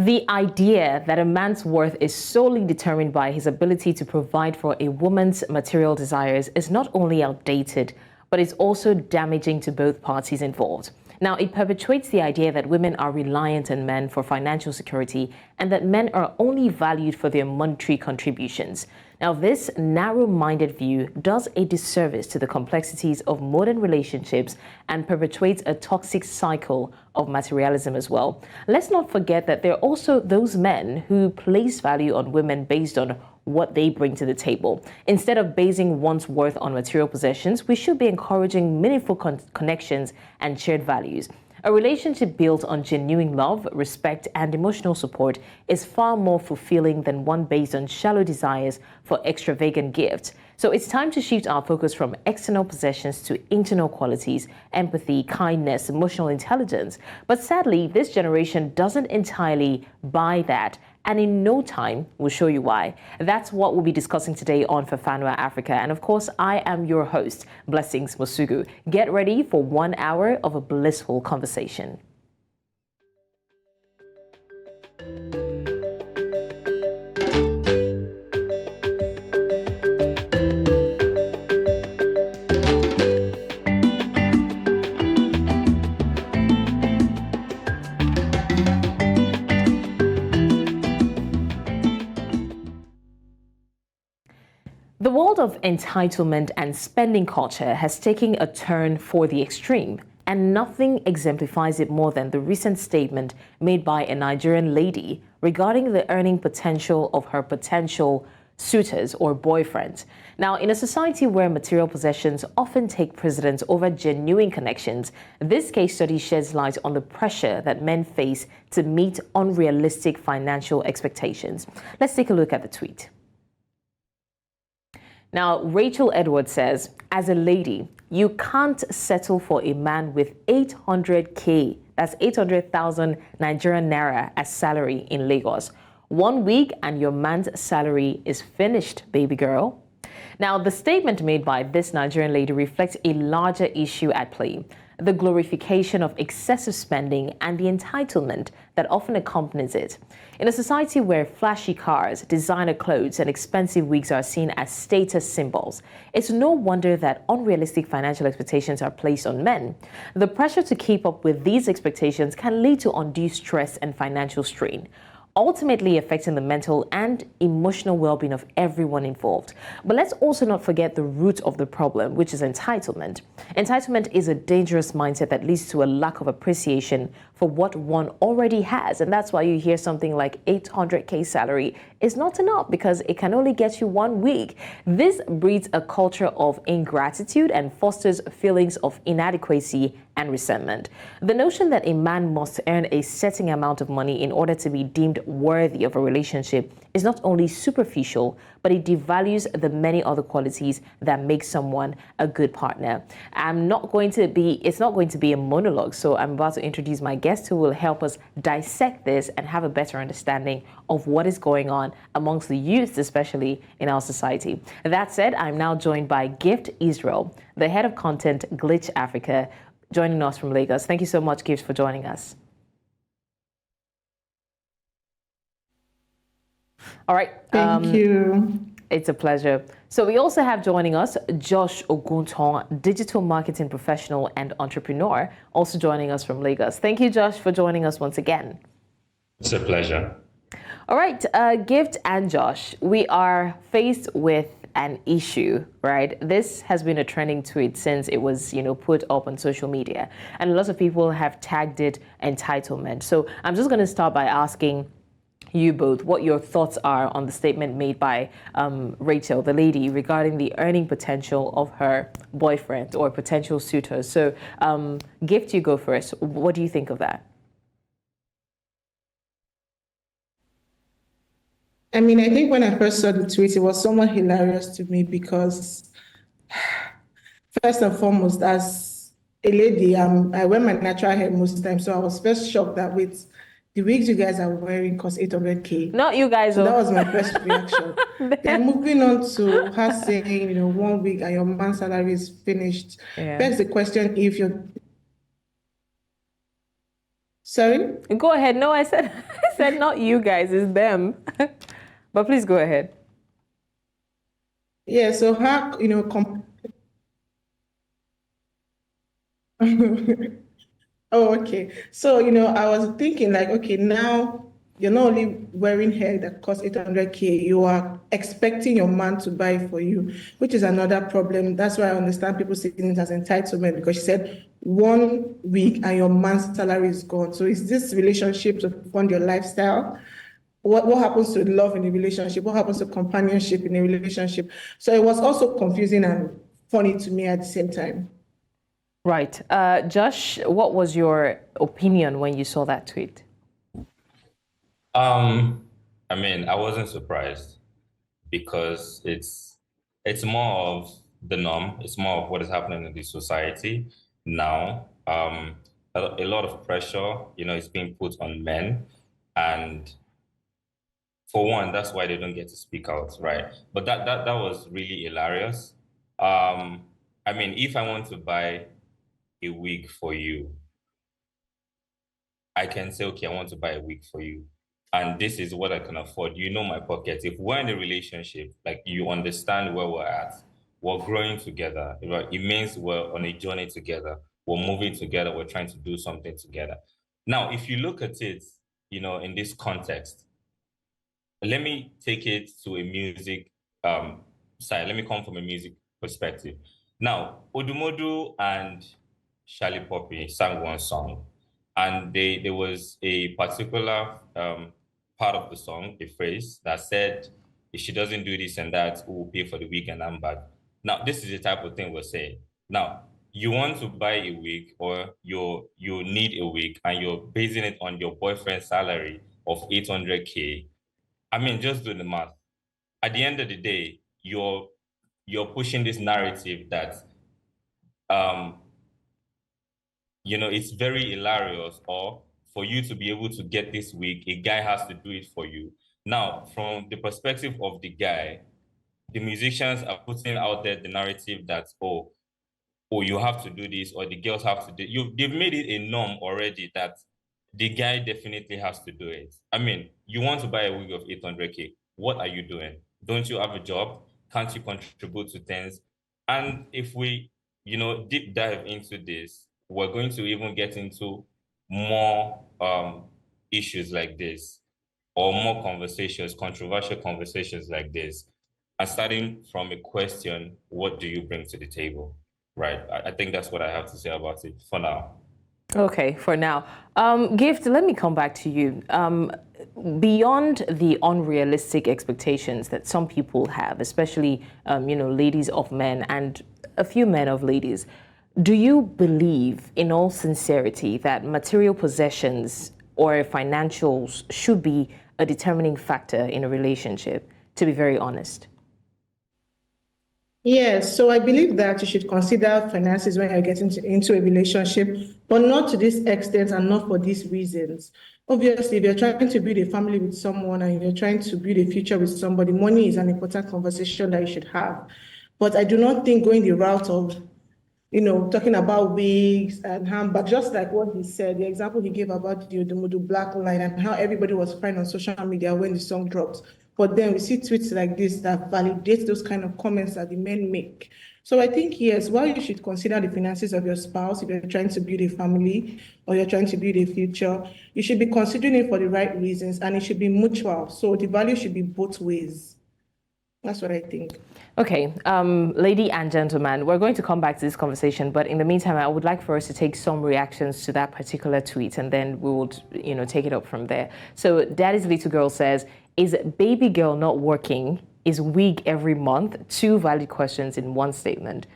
The idea that a man's worth is solely determined by his ability to provide for a woman's material desires is not only outdated, but is also damaging to both parties involved. Now, it perpetuates the idea that women are reliant on men for financial security and that men are only valued for their monetary contributions. Now, this narrow-minded view does a disservice to the complexities of modern relationships and perpetuates a toxic cycle of materialism as well. Let's not forget that there are also those men who place value on women based on what they bring to the table. Instead of basing one's worth on material possessions, we should be encouraging meaningful connections and shared values. A relationship built on genuine love, respect, and emotional support is far more fulfilling than one based on shallow desires for extravagant gifts. So it's time to shift our focus from external possessions to internal qualities, empathy, kindness, emotional intelligence. But sadly, this generation doesn't entirely buy that, and in no time we'll show you why. That's what we'll be discussing today on Fafanua Africa. And of course, I am your host, Blessings Musugu. Get ready for 1 hour of a blissful conversation. The world of entitlement and spending culture has taken a turn for the extreme, and nothing exemplifies it more than the recent statement made by a Nigerian lady regarding the earning potential of her potential suitors or boyfriends. Now, in a society where material possessions often take precedence over genuine connections, this case study sheds light on the pressure that men face to meet unrealistic financial expectations. Let's take a look at the tweet. Now, Rachel Edwards says, as a lady, you can't settle for a man with 800K, that's 800,000 Nigerian naira as salary in Lagos. 1 week and your man's salary is finished, baby girl. Now, the statement made by this Nigerian lady reflects a larger issue at play: the glorification of excessive spending and the entitlement that often accompanies it. In a society where flashy cars, designer clothes, and expensive wigs are seen as status symbols, it's no wonder that unrealistic financial expectations are placed on men. The pressure to keep up with these expectations can lead to undue stress and financial strain, ultimately affecting the mental and emotional well-being of everyone involved. But let's also not forget the root of the problem, which is entitlement. Entitlement is a dangerous mindset that leads to a lack of appreciation for what one already has. And that's why you hear something like 800K salary is not enough because it can only get you 1 week. This breeds a culture of ingratitude and fosters feelings of inadequacy and resentment. The notion that a man must earn a certain amount of money in order to be deemed worthy of a relationship is not only superficial, but it devalues the many other qualities that make someone a good partner. It's not going to be a monologue, so I'm about to introduce my guest who will help us dissect this and have a better understanding of what is going on amongst the youth, especially in our society. That said, I'm now joined by Gift Israel, the head of content, Glitch Africa, joining us from Lagos. Thank you so much, Gift, for joining us. All right. Thank you. It's a pleasure. So we also have joining us Josh Ogunton, digital marketing professional and entrepreneur, also joining us from Lagos. Thank you, Josh, for joining us once again. It's a pleasure. All right, Gift and Josh, we are faced with an issue, right? This has been a trending tweet since it was, put up on social media, and lots of people have tagged it entitlement. So I'm just going to start by asking you both what your thoughts are on the statement made by Rachel, the lady, regarding the earning potential of her boyfriend or potential suitor. So, Gift, you go first. What do you think of that? I mean, I think when I first saw the tweet, it was somewhat hilarious to me because, first and foremost, as a lady, I wear my natural hair most times, so I was first shocked that with the wigs you guys are wearing cost 800K. Not you guys. So that was my first reaction. Then moving on to her saying, 1 week and your man's salary is finished. Yeah. Begs the question if you're Sorry? Go ahead. No, I said I said not you guys, it's them. But please go ahead. Yeah, so how, oh, okay. So, I was thinking like, okay, now you're not only wearing hair that costs 800K, you are expecting your man to buy for you, which is another problem. That's why I understand people seeing it as entitlement because she said 1 week and your man's salary is gone. So is this relationship to fund your lifestyle? What happens to love in a relationship? What happens to companionship in a relationship? So it was also confusing and funny to me at the same time. Right. Josh, what was your opinion when you saw that tweet? I mean, I wasn't surprised because it's more of the norm. It's more of what is happening in the society now. A lot of pressure, is being put on men, and for one, that's why they don't get to speak out, right? But that was really hilarious. I mean, if I want to buy a wig for you, I can say, okay, I want to buy a wig for you. And this is what I can afford. You know my pocket. If we're in a relationship, like you understand where we're at, we're growing together. Right? It means we're on a journey together. We're moving together. We're trying to do something together. Now, if you look at it, in this context, let me take it to a music side. Let me come from a music perspective. Now, Odumodu and Charlie Poppy sang one song, and there was a particular part of the song, a phrase that said, if she doesn't do this and that, who will pay for the wig and I'm bad. Now, this is the type of thing we're saying. Now, you want to buy a wig or you need a wig and you're basing it on your boyfriend's salary of 800K. I mean, just do the math. At the end of the day, you're pushing this narrative that um, it's very hilarious, or for you to be able to get this wig, a guy has to do it for you. Now, from the perspective of the guy, the musicians are putting out there the narrative that, you have to do this, or the girls have to do they've made it a norm already that the guy definitely has to do it. I mean, you want to buy a wig of 800K. What are you doing? Don't you have a job? Can't you contribute to things? And if we, deep dive into this, we're going to even get into more issues like this, or more conversations, controversial conversations like this. And starting from a question, what do you bring to the table? Right. I think that's what I have to say about it for now. Okay, for now. Gift, let me come back to you. Beyond the unrealistic expectations that some people have, especially, ladies of men and a few men of ladies, do you believe, in all sincerity, that material possessions or financials should be a determining factor in a relationship, to be very honest? Yes, so I believe that you should consider finances when you're getting into a relationship, but not to this extent and not for these reasons. Obviously, if you're trying to build a family with someone and you're trying to build a future with somebody, money is an important conversation that you should have. But I do not think going the route of talking about wigs and handbags, just like what he said, the example he gave about the Odumodu Black Line and how everybody was crying on social media when the song dropped. But then we see tweets like this that validate those kind of comments that the men make. So I think, yes, while you should consider the finances of your spouse, if you're trying to build a family or you're trying to build a future, you should be considering it for the right reasons and it should be mutual. So the value should be both ways. That's what I think. Okay, lady and gentleman, we're going to come back to this conversation, but in the meantime, I would like for us to take some reactions to that particular tweet, and then we will, take it up from there. So, Daddy's Little Girl says, "Is baby girl not working? Is wig every month?" Two valid questions in one statement.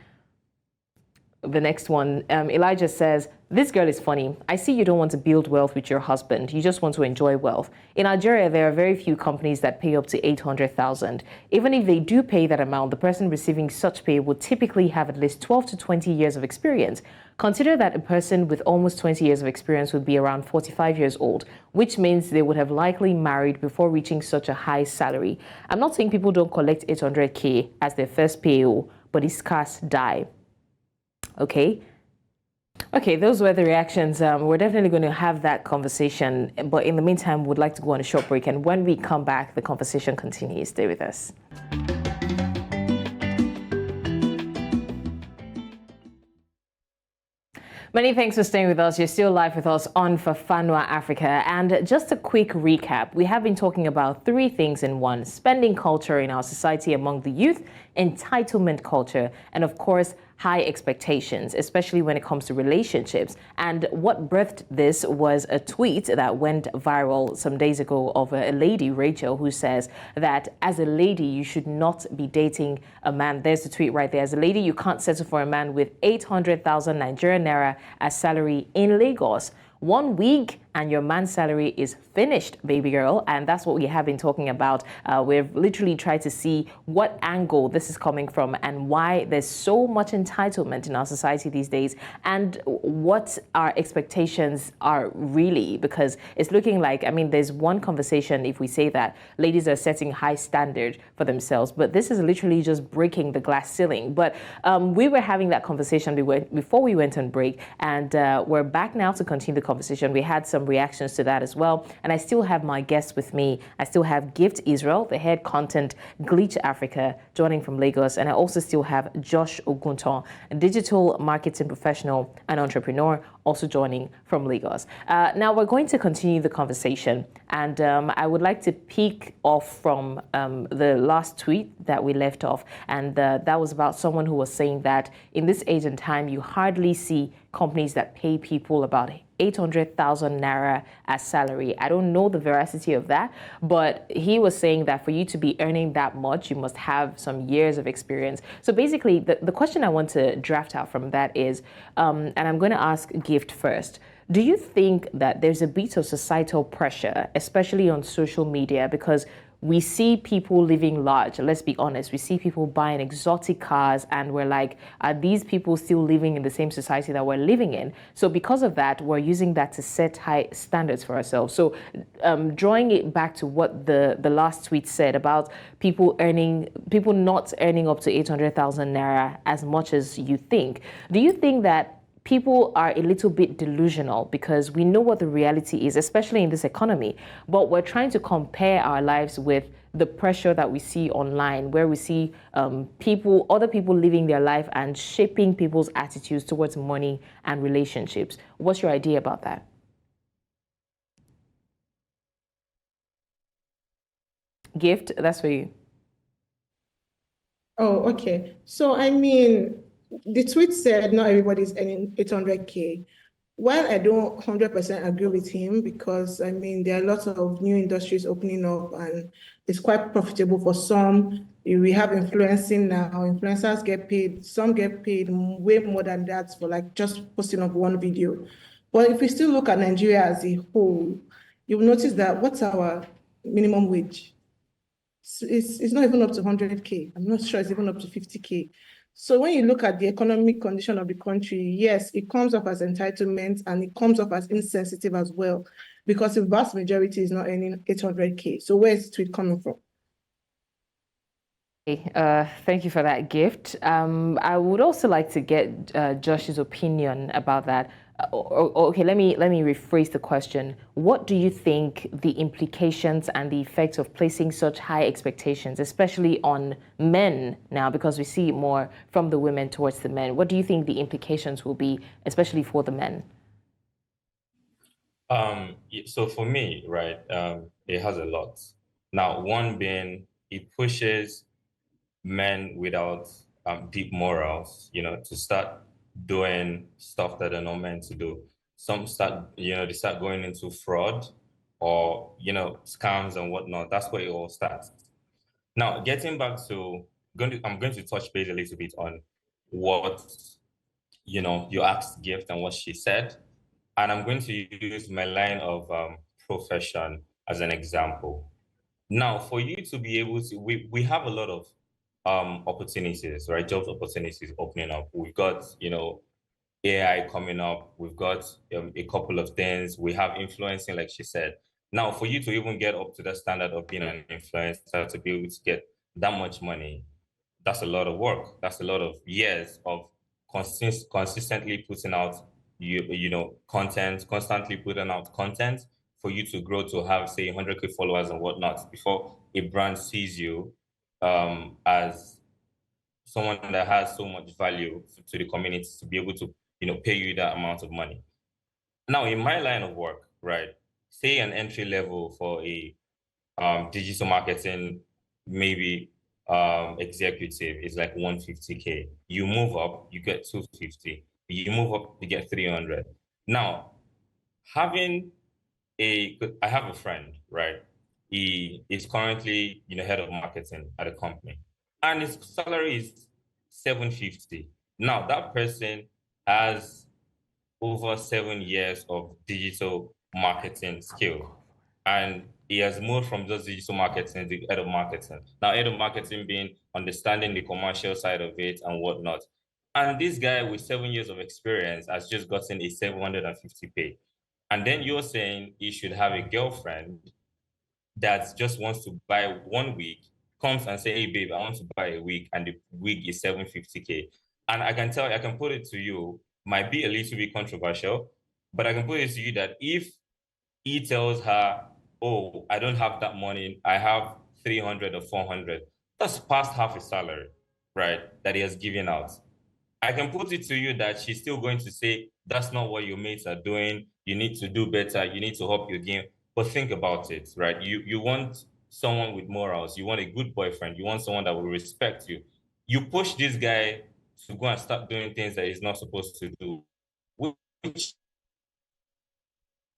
The next one, Elijah says, "This girl is funny. I see you don't want to build wealth with your husband. You just want to enjoy wealth. In Nigeria, there are very few companies that pay up to 800,000. Even if they do pay that amount, the person receiving such pay would typically have at least 12 to 20 years of experience. Consider that a person with almost 20 years of experience would be around 45 years old, which means they would have likely married before reaching such a high salary. I'm not saying people don't collect 800K as their first pay, but it's scarce die." Okay. Okay, those were the reactions. We're definitely going to have that conversation. But in the meantime, we'd like to go on a short break. And when we come back, the conversation continues. Stay with us. Many thanks for staying with us. You're still live with us on Fafanua Africa. And just a quick recap. We have been talking about three things in one: spending culture in our society among the youth, entitlement culture, and of course, high expectations, especially when it comes to relationships. And what birthed this was a tweet that went viral some days ago of a lady, Rachel, who says that as a lady, you should not be dating a man. There's the tweet right there. As a lady, you can't settle for a man with 800,000 Nigerian naira as salary in Lagos. 1 week and your man's salary is finished, baby girl. And that's what we have been talking about. We've literally tried to see what angle this is coming from and why there's so much entitlement in our society these days, and what our expectations are really, because it's looking like, I mean, there's one conversation if we say that ladies are setting high standard for themselves, but this is literally just breaking the glass ceiling. But we were having that conversation before we went on break, and we're back now to continue the conversation. We had some reactions to that as well. And I still have my guests with me. I still have Gift Israel, the head content Glitch Africa, joining from Lagos. And I also still have Josh Ogunton, a digital marketing professional and entrepreneur, also joining from Lagos. Now we're going to continue the conversation. And I would like to pick off from the last tweet that we left off. And that was about someone who was saying that in this age and time, you hardly see companies that pay people about 800,000 naira as salary. I don't know the veracity of that, but he was saying that for you to be earning that much, you must have some years of experience. So basically, the question I want to draft out from that is, and I'm going to ask Gift first, do you think that there's a bit of societal pressure, especially on social media, because we see people living large? Let's be honest. We see people buying exotic cars and we're like, are these people still living in the same society that we're living in? So because of that, we're using that to set high standards for ourselves. So drawing it back to what the last tweet said about people not earning up to 800,000 naira as much as you think. Do you think that people are a little bit delusional because we know what the reality is, especially in this economy, but we're trying to compare our lives with the pressure that we see online, where we see other people living their life and shaping people's attitudes towards money and relationships? What's your idea about that? Gift, that's for you. Oh, okay. So, I mean, the tweet said not everybody's earning 800K. While I don't 100% agree with him, because I mean, there are lots of new industries opening up and it's quite profitable for some. We have influencing now. Influencers get paid. Some get paid way more than that for like just posting up one video. But if we still look at Nigeria as a whole, you'll notice that what's our minimum wage? It's not even up to 100K. I'm not sure it's even up to 50K. So when you look at the economic condition of the country, yes, it comes off as entitlement and it comes off as insensitive as well, because the vast majority is not earning 800K. So where is the tweet coming from? Thank you for that, Gift. I would also like to get Josh's opinion about that. Okay, let me rephrase the question. What do you think the implications and the effects of placing such high expectations, especially on men now, because we see it more from the women towards the men? What do you think the implications will be, especially for the men? So for me, right, it has a lot. Now, one being it pushes men without deep morals, to start doing stuff that they're not meant to do. Some start, they start going into fraud or, scams and whatnot. That's where it all starts. Now, getting back to, I'm going to touch base a little bit on what, you asked Gift and what she said. And I'm going to use my line of profession as an example. Now, for you to be able to, we have a lot of opportunities, right? Jobs opportunities opening up. We've got, AI coming up. We've got a couple of things. We have influencing, like she said. Now, for you to even get up to the standard of being an influencer, to be able to get that much money, that's a lot of work. That's a lot of years of consistently putting out content, constantly putting out content for you to grow to have, say, 100K followers and whatnot before a brand sees you as someone that has so much value to the community to be able to, pay you that amount of money. Now, in my line of work, right, say an entry level for a digital marketing, maybe executive is like 150K. You move up, you get 250. You move up, you get 300. Now, I have a friend, right? He is currently, head of marketing at a company, and his salary is 750. Now, that person has over 7 years of digital marketing skill. And he has moved from just digital marketing to head of marketing. Now, head of marketing being understanding the commercial side of it and whatnot. And this guy with 7 years of experience has just gotten a 750 pay. And then you're saying he should have a girlfriend that just wants to buy 1 week, comes and say, hey, babe, I want to buy a wig, and the wig is 750K. And I can tell you, I can put it to you, might be a little bit controversial, but I can put it to you that if he tells her, oh, I don't have that money, I have 300 or 400, that's past half his salary, right, that he has given out. I can put it to you that she's still going to say, that's not what your mates are doing. You need to do better. You need to up your game. But think about it, right? You want someone with morals. You want a good boyfriend. You want someone that will respect you. You push this guy to go and start doing things that he's not supposed to do, which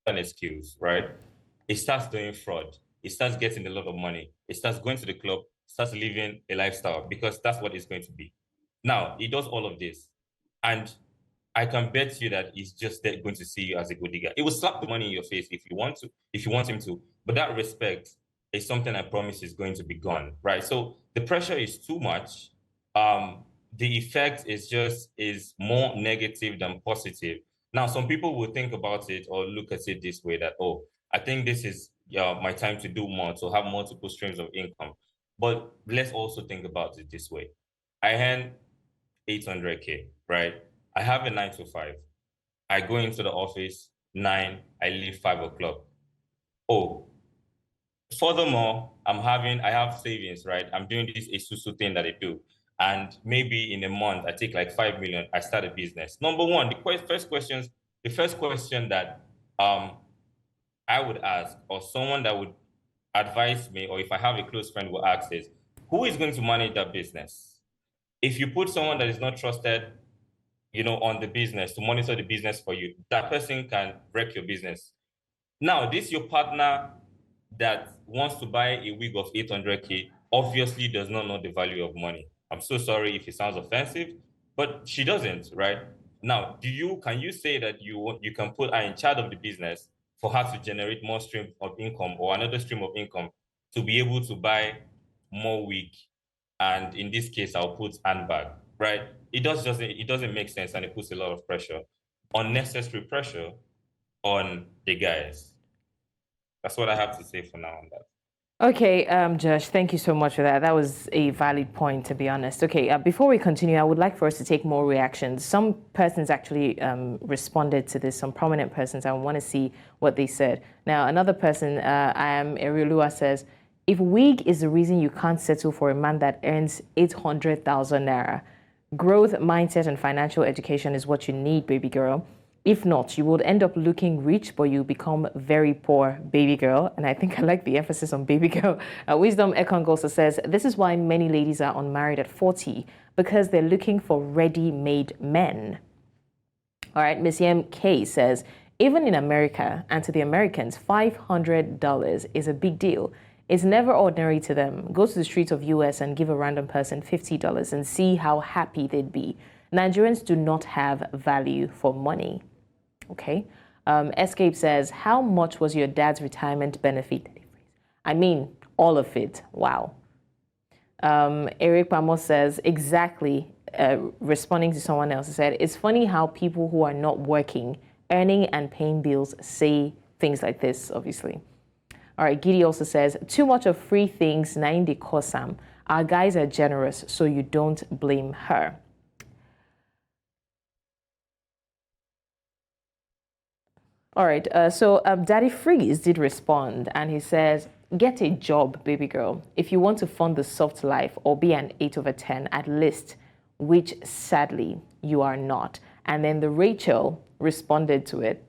an excuse, right? He starts doing fraud. He starts getting a lot of money. He starts going to the club, starts living a lifestyle because that's what it's going to be. Now, he does all of this. And I can bet you that he's just there going to see you as a good digger. He will slap the money in your face if you want to, if you want him to. But that respect is something I promise is going to be gone, right? So the pressure is too much. The effect is more negative than positive. Now, some people will think about it or look at it this way that, oh, I think this is my time to do more, to have multiple streams of income. But let's also think about it this way. I earn 800K, right? I have a 9 to 5. I go into the office 9, I leave 5 o'clock. Oh, furthermore, I have savings, right? I'm doing this Isusu thing that I do. And maybe in a month, I take like 5 million, I start a business. Number one, the first question that I would ask, or someone that would advise me, or if I have a close friend will ask is, who is going to manage that business? If you put someone that is not trusted, on the business to monitor the business for you, that person can wreck your business. Now, this your partner that wants to buy a wig of 800K obviously does not know the value of money. I'm so sorry if it sounds offensive, but she doesn't, right? Now, can you say that you can put her in charge of the business for her to generate more stream of income or another stream of income to be able to buy more wig? And in this case, I'll put handbag, right? It doesn't make sense, and it puts a lot of pressure, unnecessary pressure on the guys. That's what I have to say for now on that. Okay, Josh, thank you so much for that. That was a valid point, to be honest. Okay, before we continue, I would like for us to take more reactions. Some persons actually responded to this, some prominent persons. I want to see what they said. Now, another person, Eriolua, says, if wig is the reason you can't settle for a man that earns 800,000 naira, growth, mindset, and financial education is what you need, baby girl. If not, you would end up looking rich, but you become very poor, baby girl. And I think I like the emphasis on baby girl. Wisdom Ekong also says, this is why many ladies are unmarried at 40, because they're looking for ready-made men. All right, Miss MK says, even in America, and to the Americans, $500 is a big deal. It's never ordinary to them. Go to the streets of US and give a random person $50 and see how happy they'd be. Nigerians do not have value for money. Okay. Escape says, how much was your dad's retirement benefit? I mean, all of it. Wow. Eric Pamos says, exactly, responding to someone else, he said, it's funny how people who are not working, earning and paying bills say things like this, obviously. All right, Giddy also says, too much of free things, naim de kosam. Our guys are generous, so you don't blame her. All right. So Daddy Freeze did respond, and he says, "Get a job, baby girl. If you want to fund the soft life or be an 8/10 at least, which sadly you are not." And then the Rachel responded to it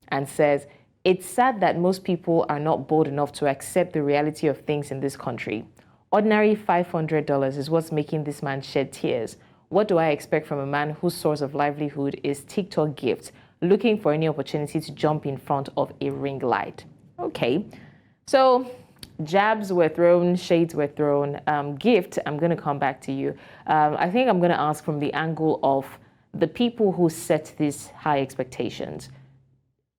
and says, "It's sad that most people are not bold enough to accept the reality of things in this country. Ordinary $500 is what's making this man shed tears. What do I expect from a man whose source of livelihood is TikTok gifts, looking for any opportunity to jump in front of a ring light?" Okay, so jabs were thrown, shades were thrown. Gift, I'm going to come back to you. I think I'm going to ask from the angle of the people who set these high expectations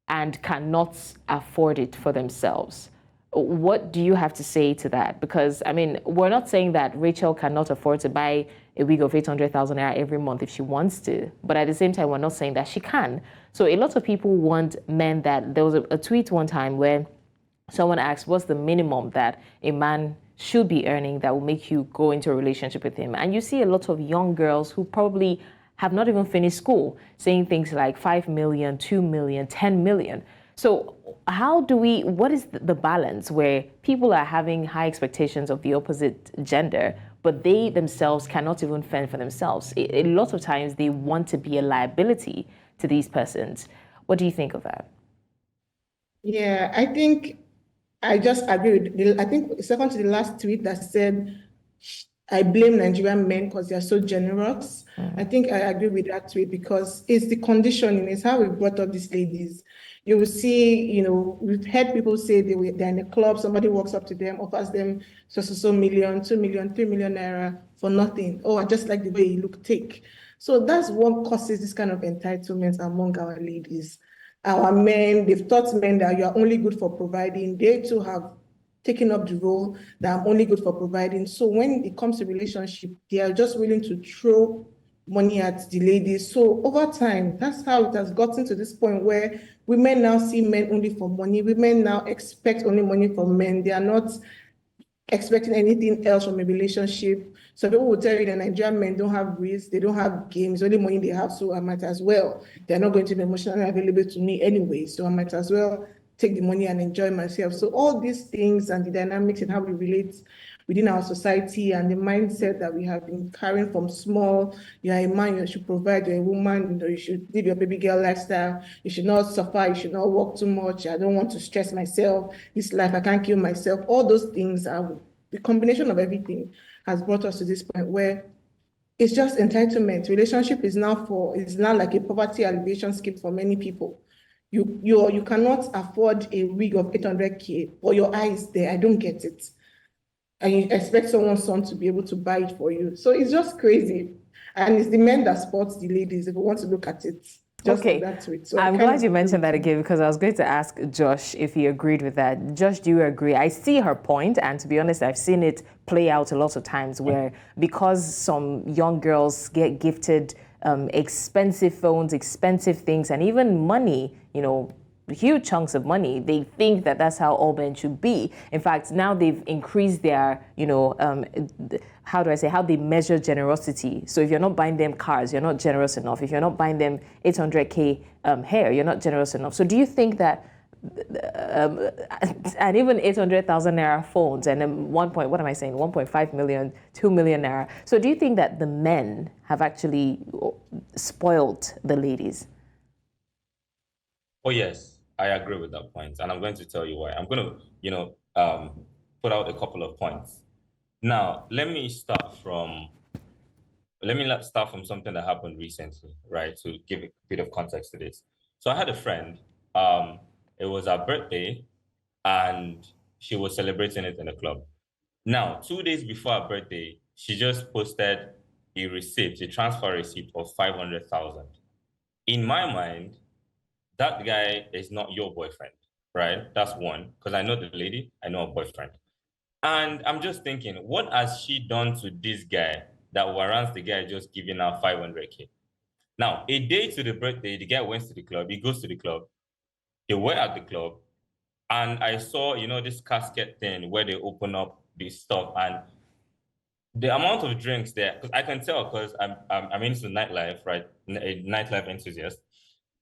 and cannot afford it for themselves. What do you have to say to that? Because, I mean, we're not saying that Rachel cannot afford to buy a wig of 800,000 naira every month if she wants to, but at the same time, we're not saying that she can. So a lot of people want men that, there was a tweet one time where someone asked, what's the minimum that a man should be earning that will make you go into a relationship with him? And you see a lot of young girls who probably have not even finished school saying things like 5 million, 2 million, 10 million. So how do we, what is the balance where people are having high expectations of the opposite gender, but they themselves cannot even fend for themselves? A lot of times they want to be a liability to these persons. What do you think of that? Yeah, I think I just agree with I think second to the last tweet that said, I blame Nigerian men because they are so generous. I think I agree with that tweet because it's the conditioning, it's how we brought up these ladies. You will see, we've heard people say they're in a club, somebody walks up to them, offers them so million, 2 million, 3 million naira for nothing. Oh, I just like the way you look, take. So that's what causes this kind of entitlement among our ladies. Our men, they've taught men that you are only good for providing. They too have taken up the role that I'm only good for providing. So when it comes to relationship, they are just willing to throw money at the ladies. So over time, that's how it has gotten to this point where women now see men only for money. Women now expect only money from men. They are not expecting anything else from a relationship. So people will tell you that Nigerian men don't have risk, they don't have games, only money they have, so I might as well. They're not going to be emotionally available to me anyway, so I might as well take the money and enjoy myself. So all these things and the dynamics and how we relate within our society and the mindset that we have been carrying from small, you're a man, you should provide, you're a woman, you should live your baby girl lifestyle, you should not suffer, you should not work too much, I don't want to stress myself, this life, I can't kill myself. All those things are the combination of everything has brought us to this point where it's just entitlement. Relationship is now like a poverty alleviation scheme for many people. You cannot afford a wig of 800K, or your eye is there. I don't get it. And you expect someone's son to be able to buy it for you. So it's just crazy. And it's the men that support the ladies, if you want to look at it. Just Okay. like that tweet. So I'm glad you mentioned that again because I was going to ask Josh if he agreed with that. Josh, do you agree? I see her point, and to be honest, I've seen it play out a lot of times where because some young girls get gifted expensive phones, expensive things, and even money, huge chunks of money, they think that that's how all men should be. In fact, now they've increased their, how do I say, how they measure generosity. So if you're not buying them cars, you're not generous enough. If you're not buying them 800K hair, you're not generous enough. So do you think that, and even 800,000 naira phones and 1.5 million, 2 million naira. So do you think that the men have actually spoiled the ladies? Oh, yes, I agree with that point, and I'm going to tell you why. I'm going to, put out a couple of points. Now, let me start from something that happened recently, right? To give a bit of context to this. So I had a friend. It was her birthday, and she was celebrating it in a club. Now, 2 days before her birthday, she just posted a transfer receipt of 500,000. In my mind, that guy is not your boyfriend, right? That's one, because I know the lady, I know her boyfriend. And I'm just thinking, what has she done to this guy that warrants the guy just giving her 500K? Now, a day to the birthday, the guy went to the club, he goes to the club, they were at the club, and I saw, this casket thing where they open up this stuff, and the amount of drinks there, because I can tell because I'm into nightlife, right? A nightlife enthusiast.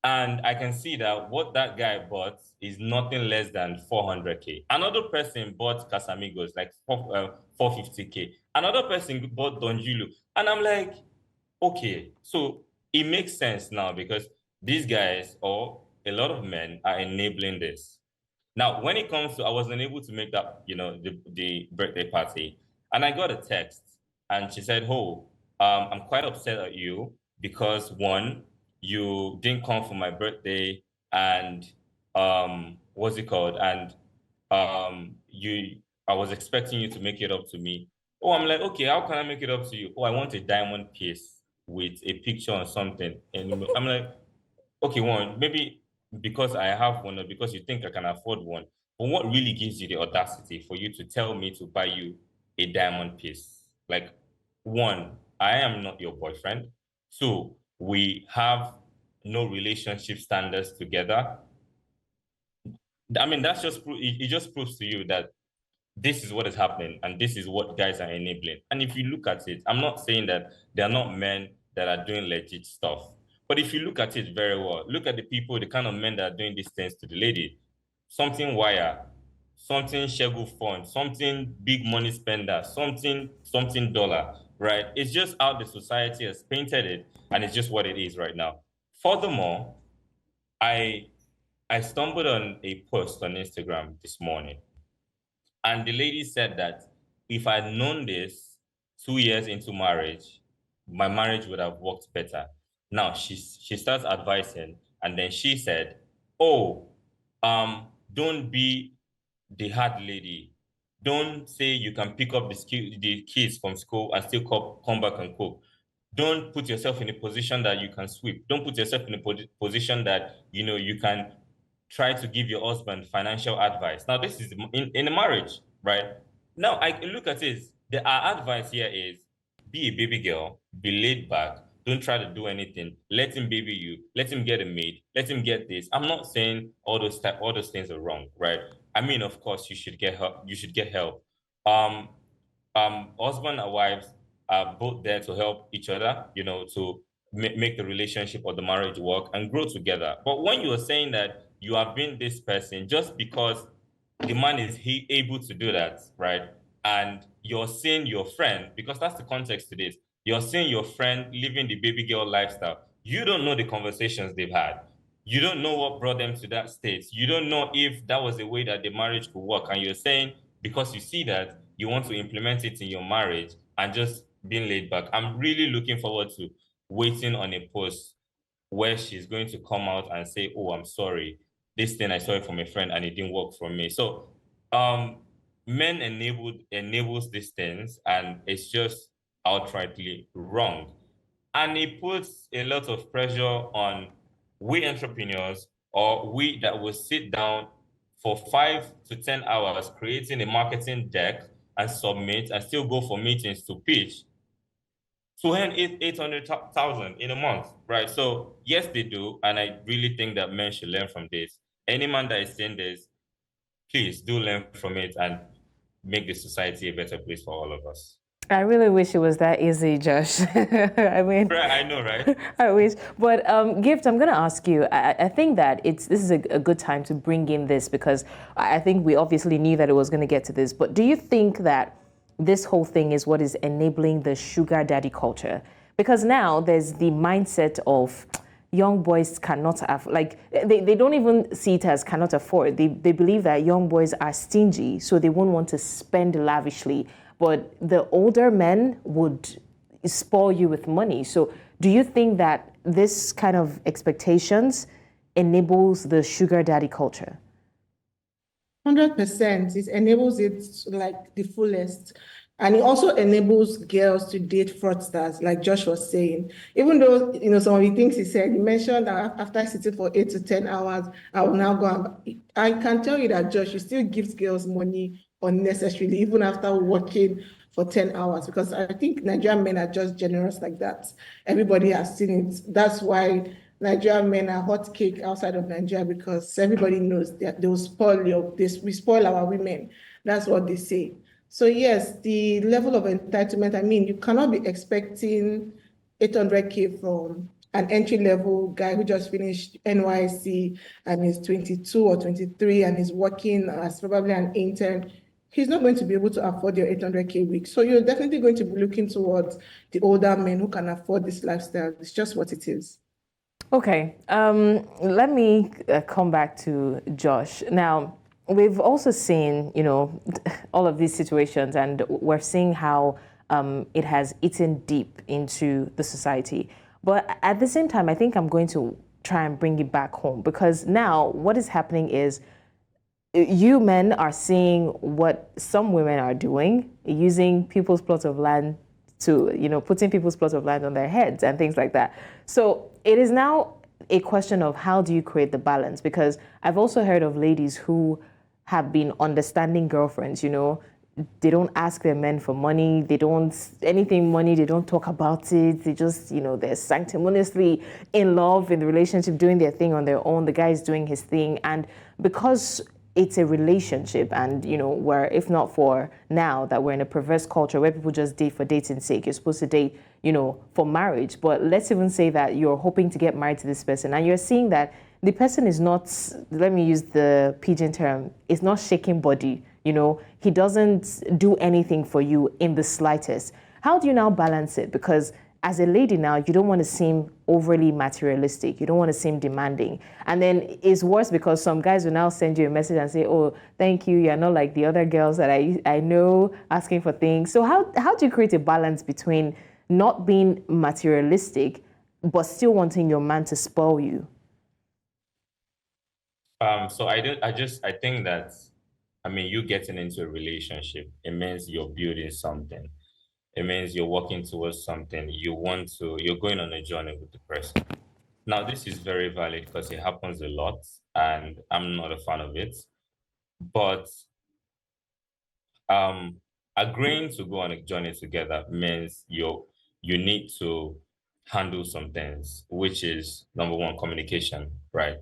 And I can see that what that guy bought is nothing less than 400K. Another person bought Casamigos, like 450K. Another person bought Don Julio. And I'm like, okay, so it makes sense now because these guys, or a lot of men, are enabling this. Now, when it comes to, I was unable to make that, the birthday party. And I got a text and she said, oh, I'm quite upset at you because one, you didn't come for my birthday and what's it called? And I was expecting you to make it up to me. Oh, I'm like, okay, how can I make it up to you? Oh, I want a diamond piece with a picture on something. And I'm like, okay, one, maybe because I have one or because you think I can afford one. But what really gives you the audacity for you to tell me to buy you a diamond piece? Like, one, I am not your boyfriend. Two, we have no relationship standards together. I mean, it just proves to you that this is what is happening and this is what guys are enabling. And if you look at it, I'm not saying that there are not men that are doing legit stuff. But if you look at it very well, look at the kind of men that are doing these things to the lady. Something wire, something Shegu fund, something big money spender, something dollar, right? It's just how the society has painted it, and it's just what it is right now. Furthermore, I I stumbled on a post on Instagram this morning, and the lady said that if I'd known this 2 years into marriage, my marriage would have worked better. Now she starts advising, and then she said, "Oh, don't be the hard lady. Don't say you can pick up the kids from school and still come back and cook. Don't put yourself in a position that you can sweep. Don't put yourself in a position that you can try to give your husband financial advice." Now, this is in a marriage, right? Now, I look at it. Our advice here is be a baby girl, be laid back, don't try to do anything. Let him baby you, let him get a maid, let him get this. I'm not saying all those things are wrong, right? I mean, of course, you should get help. You should get help. Um, Husband and wives are both there to help each other, to make the relationship or the marriage work and grow together. But when you are saying that you have been this person just because the man is able to do that, right? And you're seeing your friend, because that's the context to this, you're seeing your friend living the baby girl lifestyle. You don't know the conversations they've had. You don't know what brought them to that state. You don't know if that was the way that the marriage could work. And you're saying, because you see that, you want to implement it in your marriage and just being laid back. I'm really looking forward to waiting on a post where she's going to come out and say, "Oh, I'm sorry. This thing I saw it from a friend and it didn't work for me." So men enables these things, and it's just outrightly wrong. And it puts a lot of pressure on we entrepreneurs, or we that will sit down for 5 to 10 hours creating a marketing deck and submit and still go for meetings to pitch to earn 800,000 in a month, right? So yes, they do. And I really think that men should learn from this. Any man that is saying this, please do learn from it and make the society a better place for all of us. I really wish it was that easy, Josh. I mean, right, I know, right? I wish. But Gift, I'm going to ask you. I think that this is a good time to bring in this, because I think we obviously knew that it was going to get to this. But do you think that this whole thing is what is enabling the sugar daddy culture? Because now there's the mindset of young boys cannot have, like, they don't even see it as cannot afford. They believe that young boys are stingy, so they won't want to spend lavishly. But the older men would spoil you with money. So do you think that this kind of expectations enables the sugar daddy culture? 100%. It enables it like the fullest. And it also enables girls to date fraudsters, like Josh was saying. Even though, some of the things he said, he mentioned that after sitting for 8 to 10 hours, I will now go. I can tell you that Josh, he still gives girls money unnecessarily, even after working for 10 hours, because I think Nigerian men are just generous like that. Everybody has seen it. That's why Nigerian men are hot cake outside of Nigeria, because everybody knows that we spoil our women. That's what they say. So yes, the level of entitlement, I mean, you cannot be expecting 800K from an entry-level guy who just finished NYC and is 22 or 23 and is working as probably an intern, he's not going to be able to afford your 800K week. So you're definitely going to be looking towards the older men who can afford this lifestyle. It's just what it is. Okay, let me come back to Josh. Now, we've also seen, all of these situations, and we're seeing how it has eaten deep into the society. But at the same time, I think I'm going to try and bring it back home, because now what is happening is you men are seeing what some women are doing, using people's plots of land to, putting people's plots of land on their heads and things like that. So it is now a question of how do you create the balance? Because I've also heard of ladies who have been understanding girlfriends, they don't ask their men for money, they don't, anything money, they don't talk about it, they just, they're sanctimoniously in love in the relationship, doing their thing on their own, the guy is doing his thing. And because it's a relationship, and we're, if not for now that we're in a perverse culture where people just date for dating's sake, you're supposed to date for marriage. But let's even say that you're hoping to get married to this person and you're seeing that the person is not, let me use the pidgin term, is not shaking body, he doesn't do anything for you in the slightest. How do you now balance it? Because as a lady now, you don't want to seem overly materialistic. You don't want to seem demanding. And then it's worse because some guys will now send you a message and say, oh, thank you. You're not like the other girls that I know asking for things. So how do you create a balance between not being materialistic, but still wanting your man to spoil you? So I think that, you getting into a relationship, it means you're building something. It means you're working towards something. You're going on a journey with the person. Now, this is very valid because it happens a lot, and I'm not a fan of it. But agreeing to go on a journey together means you need to handle some things, which is number one, communication, right?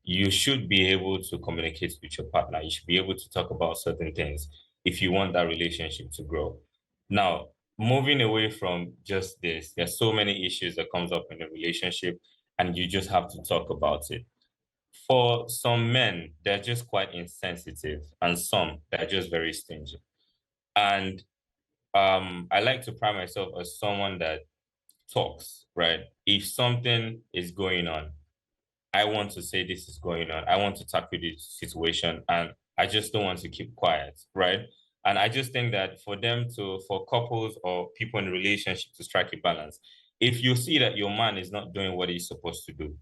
You should be able to communicate with your partner. You should be able to talk about certain things if you want that relationship to grow. Now, moving away from just this, there's so many issues that comes up in a relationship, and you just have to talk about it. For some men, they're just quite insensitive, and some they're just very stingy. And I like to pride myself as someone that talks, right? If something is going on, I want to say this is going on. I want to tackle this situation, and I just don't want to keep quiet, right? And I just think that for couples or people in a relationship to strike a balance, if you see that your man is not doing what he's supposed to do,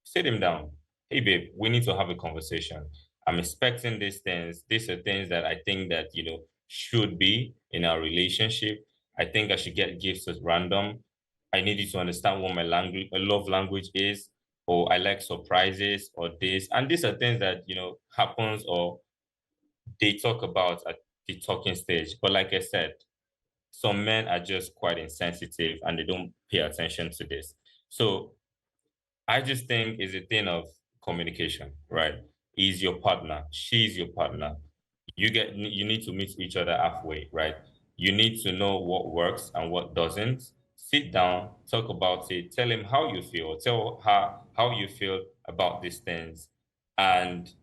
sit him down. Hey, babe, we need to have a conversation. I'm expecting these things. These are things that I think that, should be in our relationship. I think I should get gifts at random. I need you to understand what my love language is, or I like surprises or this. And these are things that, happens or they talk about at the talking stage. But like I said, some men are just quite insensitive and they don't pay attention to this. So I just think it's a thing of communication, right? He's your partner, she's your partner. You need to meet each other halfway, right? You need to know what works and what doesn't. Sit down, talk about it, tell him how you feel, tell her how you feel about these things. And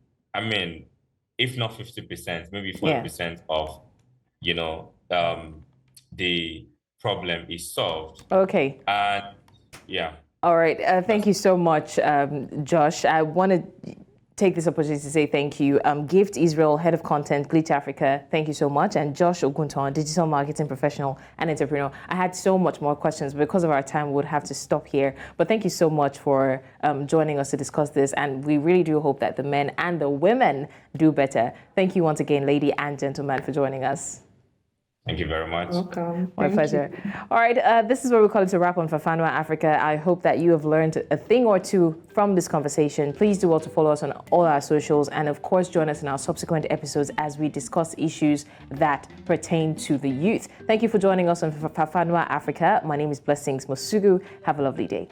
if not 50%, maybe 40% of, the problem is solved. Okay. And yeah. All right. Thank you so much, Josh. I want to take this opportunity to say thank you. Gift Israel, Head of Content, Glitch Africa, thank you so much. And Josh Ogunton, Digital Marketing Professional and Entrepreneur. I had so much more questions, but because of our time, we would have to stop here. But thank you so much for joining us to discuss this. And we really do hope that the men and the women do better. Thank you once again, lady and gentlemen, for joining us. Thank you very much. Welcome. My pleasure. All right, this is where we call it a wrap on Fafanua Africa. I hope that you have learned a thing or two from this conversation. Please do also follow us on all our socials, and of course, join us in our subsequent episodes as we discuss issues that pertain to the youth. Thank you for joining us on Fafanua Africa. My name is Blessings Mosugu. Have a lovely day.